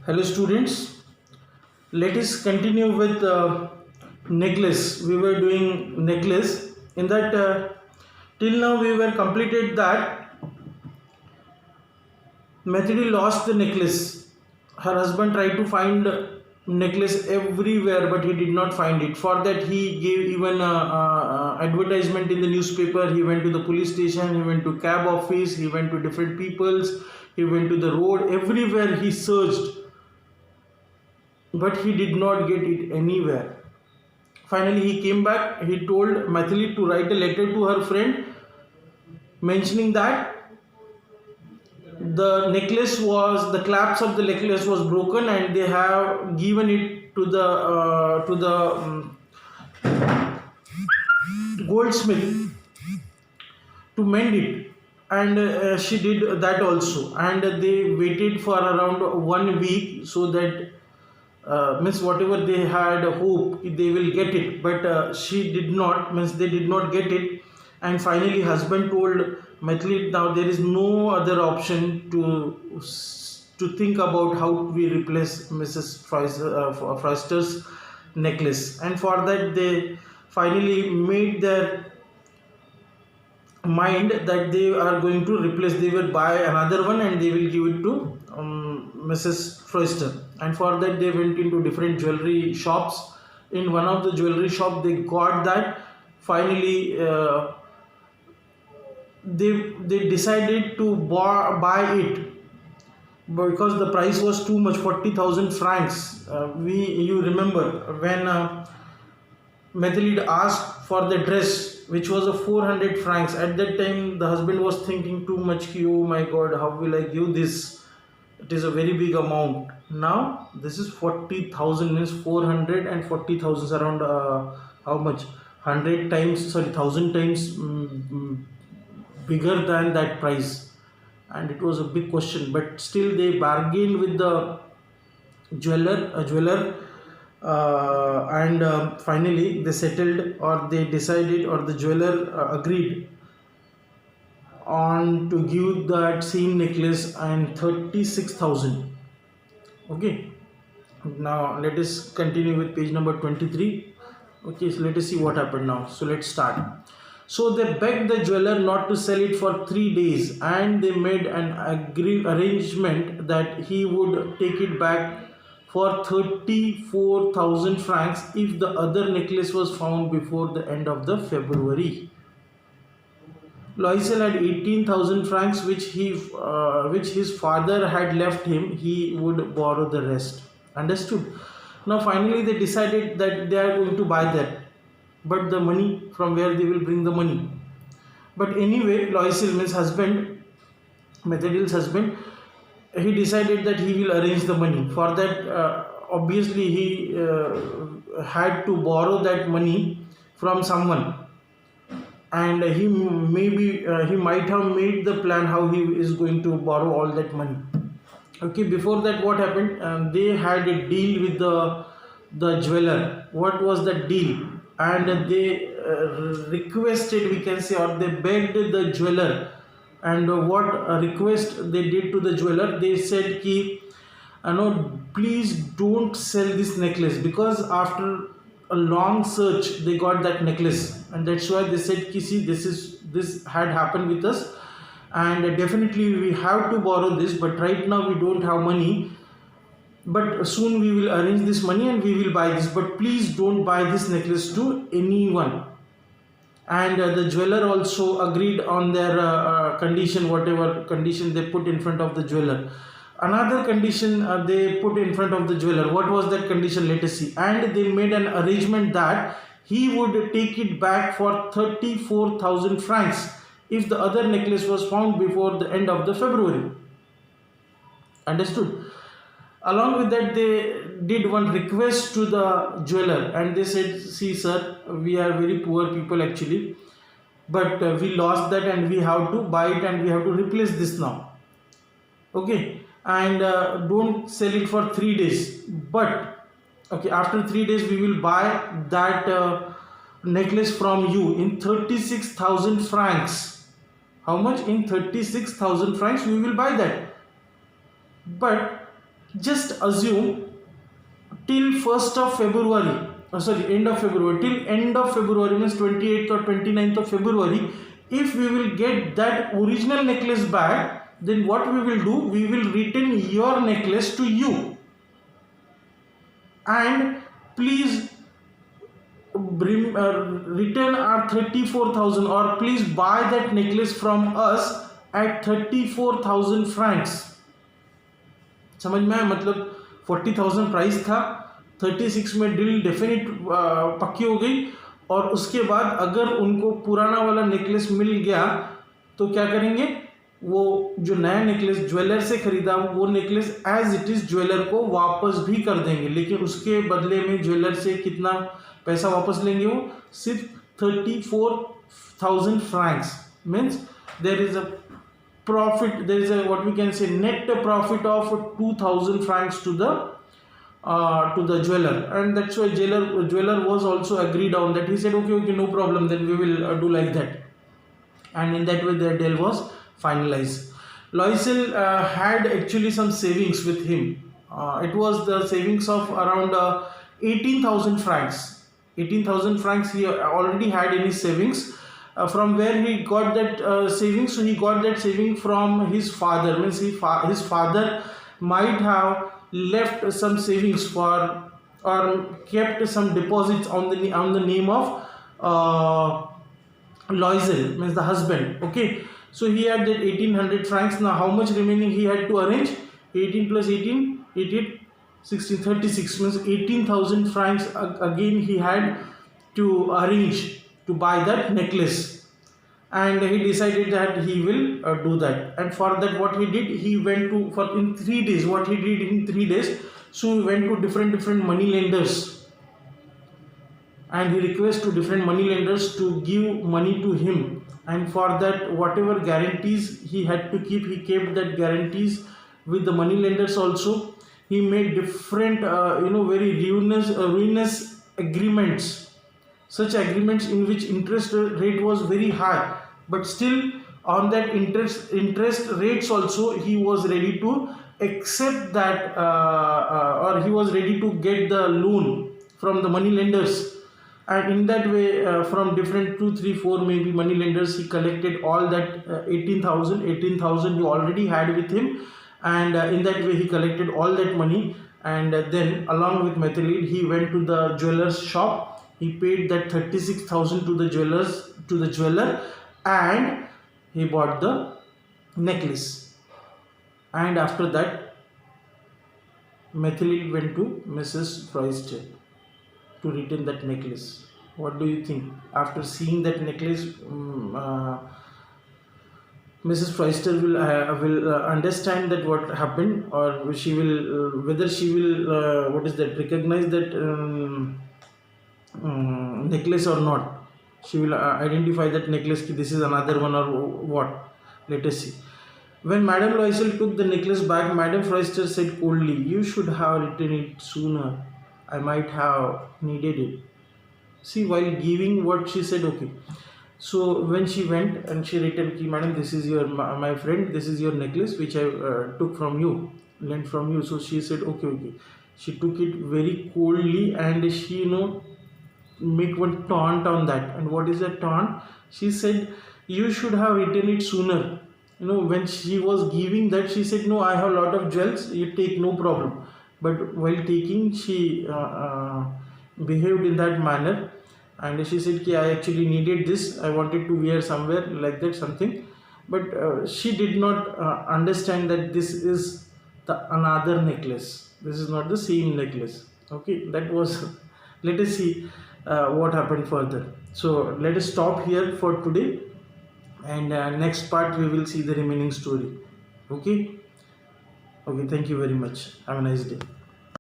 Hello students, let us continue with necklace. We were doing necklace. In that till now we were completed that Methody lost the necklace. Her husband tried to find necklace everywhere, but he did not find it. For that, he gave even advertisement in the newspaper. He went to the police station. He went to cab office. He went to different people's. He went to the road. Everywhere he searched, but he did not get it anywhere. Finally, he came back. He told Mathili to write a letter to her friend mentioning that the clasp of the necklace was broken and they have given it to the goldsmith to mend it, and she did that also, and they waited for around 1 week so that means whatever they had hope they will get it, but she did not, means they did not get it. And finally husband told Mathili, now there is no other option to think about how we replace Mrs. Foster's necklace, and for that they finally made their mind that they are going to replace, they will buy another one and they will give it to Mrs. Foster. And for that they went into different jewelry shops. In one of the jewelry shop they got that. Finally they decided to buy it because the price was too much, 40,000 francs. You remember when Mathilde asked for the dress, which was a 400 francs. At that time, the husband was thinking too much. Oh my God, how will I give this? It is a very big amount. Now this is 40,000, means 400 and 40,000 around how much? 100 times, sorry, 1,000 times bigger than that price. And it was a big question. But still, they bargained with the jeweler, and finally they settled, or they decided, or the jeweler agreed on to give that same necklace and 36,000. Okay, now let us continue with page number 23. Okay, so let us see what happened now. So let's start. So they begged the jeweler not to sell it for 3 days, and they made an arrangement that he would take it back for 34,000 francs if the other necklace was found before the end of the February. Loisel had 18,000 francs which his father had left him. He would borrow the rest. Understood? Now finally they decided that they are going to buy that. But the money, from where they will bring the money? But anyway, Loisel, means husband, Methodiel's husband, he decided that he will arrange the money. For that, obviously he had to borrow that money from someone, and he might have made the plan how he is going to borrow all that money. Okay, before that what happened? They had a deal with the jeweler. What was the deal? And they requested, we can say, or they begged the jeweler. And what request they did to the jeweler? They said ki no, please don't sell this necklace, because after a long search they got that necklace, and that's why they said ki see, this had happened with us, and definitely we have to borrow this, but right now we don't have money, but soon we will arrange this money and we will buy this, but please don't buy this necklace to anyone. And the jeweler also agreed on their condition, whatever condition they put in front of the jeweler. Another condition they put in front of the jeweler. What was that condition? Let us see. And they made an arrangement that he would take it back for 34,000 francs if the other necklace was found before the end of the February. Understood? Along with that, they did one request to the jeweler, and they said, see sir, we are very poor people actually, but we lost that and we have to buy it and we have to replace this now. Okay, and don't sell it for 3 days, but okay, after 3 days we will buy that necklace from you in 36,000 francs. How much? In 36,000 francs we will buy that. But Just assume till 1st of February, end of February, till end of February means 28th or 29th of February, if we will get that original necklace back, then what we will do, we will return your necklace to you, and please bring return our 34,000, or please buy that necklace from us at 34,000 francs. समझ में आया? मतलब 40,000 price था, 36 में deal definite पक्की हो गई, और उसके बाद अगर उनको पुराना वाला नेकलेस मिल गया तो क्या करेंगे, वो जो नया नेकलेस ज्वेलर से खरीदा वो necklace as it is jeweller को वापस भी कर देंगे, लेकिन उसके बदले में ज्वेलर से कितना पैसा वापस लेंगे, वो सिर्फ 34,000 Franks. Means there is a profit, there is a what we can say net profit of 2,000 francs to the jeweler, and that's why jeweler was also agreed on that. He said okay, no problem, then we will do like that, and in that way the deal was finalized. Loisel had actually some savings with him. It was the savings of around 18,000 francs. 18,000 francs he already had in his savings. From where he got that savings? So he got that saving from his father. Means his father might have left some savings for, or kept some deposits on the name of Loisel, means the husband. Okay, so he had that 1,800 francs. Now how much remaining he had to arrange? 18 plus 18, 88, 16, 36, means 18,000 francs again he had to arrange to buy that necklace, and he decided that he will do that. And for that what he did, he went to, for in 3 days, what he did in 3 days, so he went to different money lenders, and he requested to different money lenders to give money to him, and for that whatever guarantees he had to keep, he kept that guarantees with the money lenders also. He made different very ruinous agreements, such agreements in which interest rate was very high, but still on that interest rates also he was ready to accept that, or he was ready to get the loan from the money lenders, and in that way from different 2, 3, 4 maybe money lenders he collected all that 18,000 he already had with him, and in that way he collected all that money, and then along with Methelid he went to the jeweler's shop. He paid that 36,000 to the jeweler, and he bought the necklace. And after that, Methelid went to Mrs. Freyster to return that necklace. What do you think? After seeing that necklace, Mrs. Freyster will understand that what happened, or she will whether she will recognize that necklace or not. She will identify that necklace, this is another one or what. Let us see. When Madame Loisel took the necklace back, Madame Freyster said coldly, "You should have returned it sooner. I might have needed it." See, while giving what she said, okay. So when she went and she returned, "Madam, this is my friend, this is your necklace which I took from you, lent from you." So she said okay. She took it very coldly, and she make one taunt on that. And what is that taunt? She said, "You should have returned it sooner." When she was giving that, she said, "No, I have a lot of jewels, you take, no problem." But while taking, she behaved in that manner, and she said, "I actually needed this, I wanted to wear somewhere," like that something. But she did not understand that this is another necklace, this is not the same necklace. Okay, that was let us see what happened further. So let us stop here for today, and next part we will see the remaining story. Okay, thank you very much. Have a nice day.